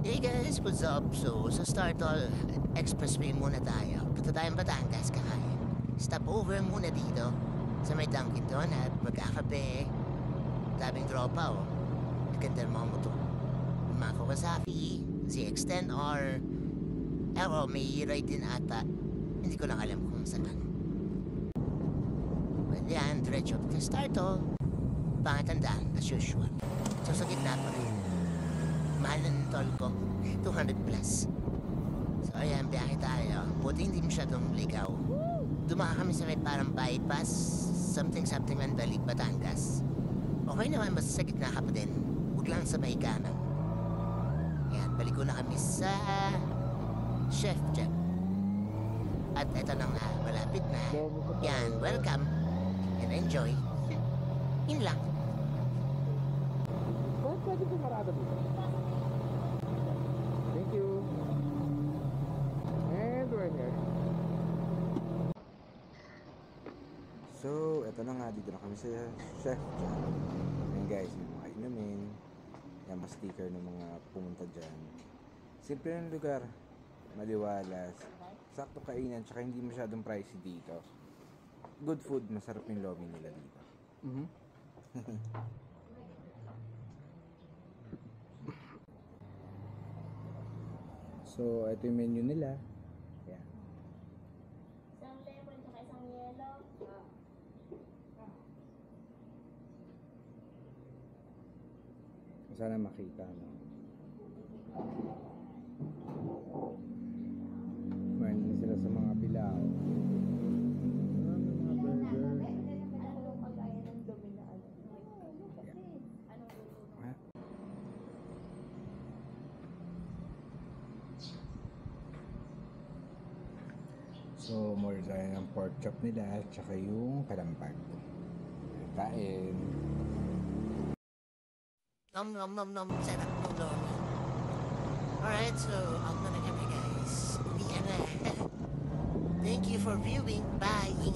Hey guys, what's up? So, sa Startol Expressway muna tayo. Punta tayong Batangas kakain. Stop over muna dito sa may Dunkin' Donut, magkakape. Daming tropa, oh. Ganda ng mga motor. Mga Kawasaki, ZX-10R. Ewan, may ride din ata. Hindi ko lang alam kung saan. Well, yan, diretso to Startol. Pangatandaan, as usual. So, sa gitna pa rin. Mahal na ng toll ko, 200 plus. So ayan, biyahe tayo. Buti hindi masyadong ligaw. Dumaka kami sa may parang bypass, something Mandali, Batangas. Okay naman, basta sa gitna ka pa din. Huwag lang sa may kanan. Ayan, balik ko na kami sa Chef Jeff. At eto na nga, malapit na. Yan, welcome and enjoy. Yun lang. Pwede po marado dito. Thank you. And we're here. So, eto na nga, dito na kami sa Chef John. Ayan guys, may mga inumin. Yan, mga sticker ng mga pumunta dyan. Simple ng lugar. Maliwalas. Sakto kainan, tsaka hindi masyadong pricey dito. Good food, masarap yung lomi nila dito. So, ito yung menu nila. Ayan. Isang lemon at isang yellow. Sana makita, no? Kumain din sila sa mga pilaw. Mga burger. Ano kagaya ng dumi na ano? Anong luto? Ha? So, more tayo ng pork chop nila, tsaka yung kalampag. Kain. Nom nom nom nom, sarap ng lomi. Alright, so out na kami guys. Uwi na. Thank you for viewing. Bye. Ingat.